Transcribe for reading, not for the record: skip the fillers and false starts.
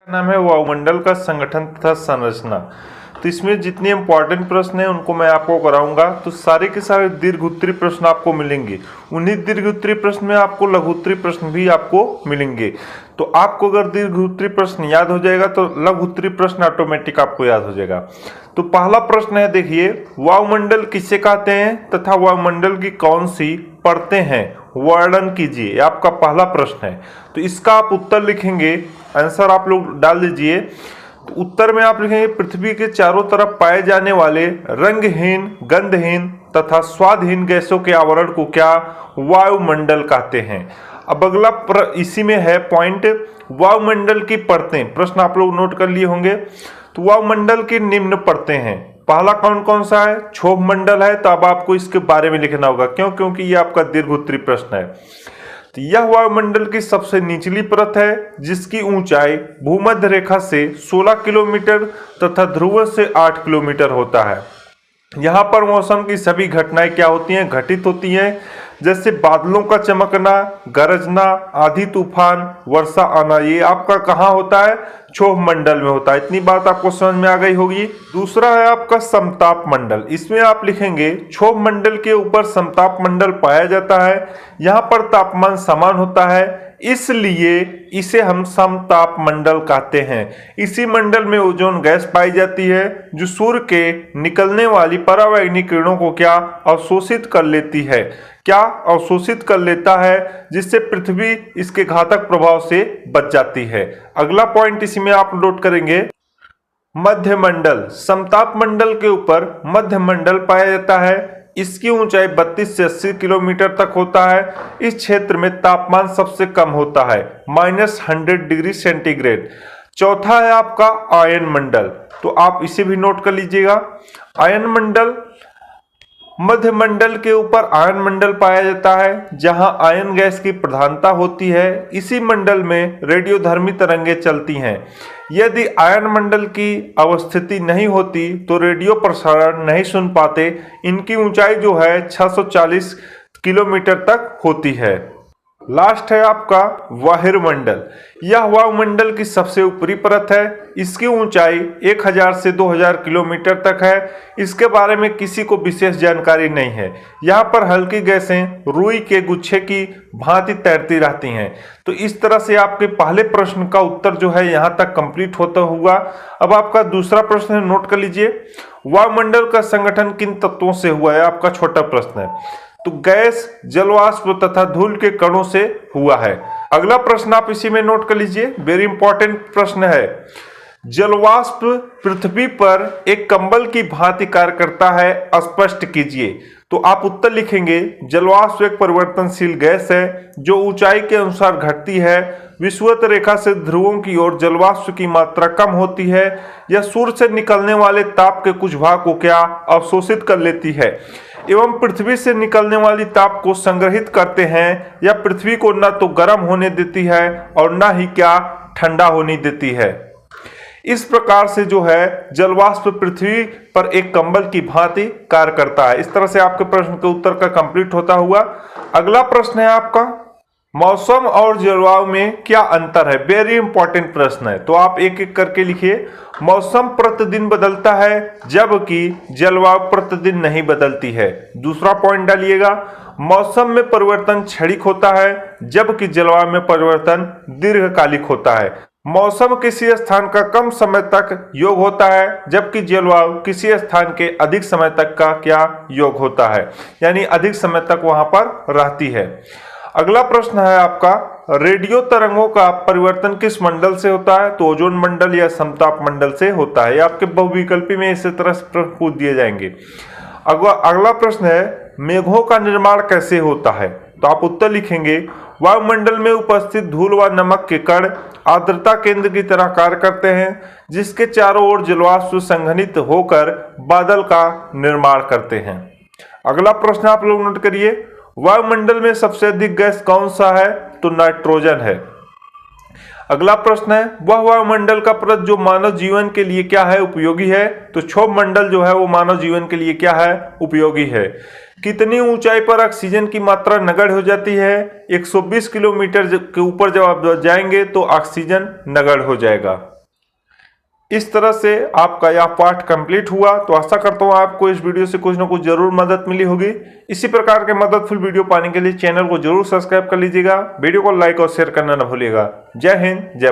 नाम है वायुमंडल का संगठन तथा संरचना। तो इसमें जितने इंपॉर्टेंट प्रश्न हैं उनको मैं आपको कराऊंगा। तो सारे के सारे दीर्घ उत्तरीय प्रश्न आपको मिलेंगे। उन्हीं दीर्घ उत्तरीय प्रश्न में आपको लघु उत्तरीय प्रश्न भी आपको मिलेंगे। तो आपको अगर दीर्घ उत्तरीय प्रश्न याद हो जाएगा तो लघु उत्तरीय प्रश्न ऑटोमेटिक आपको याद हो जाएगा। तो पहला प्रश्न है, देखिए, वायुमंडल किसे कहते हैं तथा वायुमंडल की कौन सी परतें हैं, वर्णन कीजिए। ये आपका पहला प्रश्न है। तो इसका आप उत्तर लिखेंगे, आंसर आप लोग डाल दीजिए। तो उत्तर में आप लिखेंगे पृथ्वी के चारों तरफ पाए जाने वाले रंगहीन, गंधहीन तथा स्वादहीन गैसों के आवरण को क्या वायुमंडल कहते हैं। अब अगला इसी में है पॉइंट, वायुमंडल की परतें। प्रश्न आप लोग नोट कर लिए होंगे। तो वायुमंडल की निम्न परतें हैं। पहला कौन कौन सा है, क्षोभ मंडल है। तो अब आपको इसके बारे में लिखना होगा, क्यों, क्योंकि ये आपका दीर्घ उत्तरीय प्रश्न है। तो यह वायुमंडल की सबसे निचली परत है जिसकी ऊंचाई भूमध्य रेखा से 16 किलोमीटर तथा ध्रुव से 8 किलोमीटर होता है। यहाँ पर मौसम की सभी घटनाएं क्या होती हैं, घटित होती हैं, जैसे बादलों का चमकना, गरजना, आंधी तूफान, वर्षा आना। ये आपका कहाँ होता है, क्षोभ मंडल में होता है। इतनी बात आपको समझ में आ गई होगी। दूसरा है आपका समताप मंडल। इसमें आप लिखेंगे क्षोभ मंडल के ऊपर समताप मंडल पाया जाता है। यहाँ पर तापमान समान होता है, इसलिए इसे हम समताप मंडल कहते हैं। इसी मंडल में ओजोन गैस पाई जाती है जो सूर्य के निकलने वाली परावैंगनिक किरणों को क्या अवशोषित कर लेती है, क्या अवशोषित कर लेता है, जिससे पृथ्वी इसके घातक प्रभाव से बच जाती है। अगला पॉइंट इसी में आप नोट करेंगे, मध्य मंडल। समताप मंडल के ऊपर मध्य मंडल पाया जाता है। इसकी ऊंचाई 32 से 80 किलोमीटर तक होता है। इस क्षेत्र में तापमान सबसे कम होता है, -100 डिग्री सेंटीग्रेड। चौथा है आपका आयन मंडल। तो आप इसे भी नोट कर लीजिएगा। आयन मंडल, मध्य मंडल के ऊपर आयन मंडल पाया जाता है जहां आयन गैस की प्रधानता होती है। इसी मंडल में रेडियोधर्मी तरंगें चलती हैं। यदि आयन मंडल की अवस्थिति नहीं होती तो रेडियो प्रसारण नहीं सुन पाते। इनकी ऊंचाई जो है 640 किलोमीटर तक होती है। लास्ट है आपका वायुमंडल। यह वायुमंडल की सबसे ऊपरी परत है। इसकी ऊंचाई 1000 से 2000 किलोमीटर तक है। इसके बारे में किसी को विशेष जानकारी नहीं है। यहाँ पर हल्की गैसें रुई के गुच्छे की भांति तैरती रहती हैं। तो इस तरह से आपके पहले प्रश्न का उत्तर जो है यहाँ तक कंप्लीट होता हुआ। अब आपका दूसरा प्रश्न नोट कर लीजिए, वायुमंडल का संगठन किन तत्वों से हुआ है। आपका छोटा प्रश्न है। तो गैस, जलवाष्प तथा धूल के कणों से हुआ है। अगला प्रश्न आप इसी में नोट कर लीजिए, वेरी इंपॉर्टेंट प्रश्न है। जलवाष्प पृथ्वी पर एक कंबल की भांति कार्य करता है, स्पष्ट कीजिए। तो आप उत्तर लिखेंगे, जलवाष्प एक परिवर्तनशील गैस है जो ऊंचाई के अनुसार घटती है। विषुवत रेखा से ध्रुवों की ओर जलवाष्प की मात्रा कम होती है। यह सूर्य से निकलने वाले ताप के कुछ भाग को क्या अवशोषित कर लेती है एवं पृथ्वी से निकलने वाली ताप को संग्रहित करते हैं। यह पृथ्वी को न तो गर्म होने देती है और न ही क्या ठंडा होने देती है। इस प्रकार से जो है जलवाष्प पृथ्वी पर एक कंबल की भांति कार्य करता है। इस तरह से आपके प्रश्न के उत्तर का कंप्लीट होता हुआ। अगला प्रश्न है आपका, मौसम और जलवायु में क्या अंतर है। वेरी इंपॉर्टेंट प्रश्न है। तो आप एक एक करके लिखिए। मौसम प्रतिदिन बदलता है जबकि जलवायु प्रतिदिन नहीं बदलती है। दूसरा पॉइंट डालिएगा, मौसम में परिवर्तन क्षणिक होता है जबकि जलवायु में परिवर्तन दीर्घकालिक होता है। मौसम किसी स्थान का कम समय तक योग होता है जबकि जलवायु किसी स्थान के अधिक समय तक का क्या योग होता है, यानी अधिक समय तक वहां पर रहती है। अगला प्रश्न है आपका, रेडियो तरंगों का परिवर्तन किस मंडल से होता है। तो ओजोन मंडल या समताप मंडल से होता है। आपके बहुविकल्पी में इसी तरह से प्रश्न पूछ दिए जाएंगे। अगला प्रश्न है, मेघों का निर्माण कैसे होता है। तो आप उत्तर लिखेंगे, वायुमंडल में उपस्थित धूल व नमक के कण आर्द्रता केंद्र की तरह कार्य करते हैं जिसके चारों ओर जलवाष्प संघनित होकर बादल का निर्माण करते हैं। अगला प्रश्न आप लोग नोट करिए, वायुमंडल में सबसे अधिक गैस कौन सा है। तो नाइट्रोजन है। अगला प्रश्न है, वह वायुमंडल का परत जो मानव जीवन के लिए क्या है, उपयोगी है। तो क्षोभ मंडल जो है वो मानव जीवन के लिए क्या है, उपयोगी है। कितनी ऊंचाई पर ऑक्सीजन की मात्रा नगण्य हो जाती है। 120 किलोमीटर के ऊपर जब आप जाएंगे तो ऑक्सीजन नगण्य हो जाएगा। इस तरह से आपका यह पाठ कंप्लीट हुआ। तो आशा करता हूँ आपको इस वीडियो से कुछ ना कुछ जरूर मदद मिली होगी। इसी प्रकार के मददफुल वीडियो पाने के लिए चैनल को जरूर सब्सक्राइब कर लीजिएगा। वीडियो को लाइक और शेयर करना न भूलिएगा। जय हिंद, जय भारत।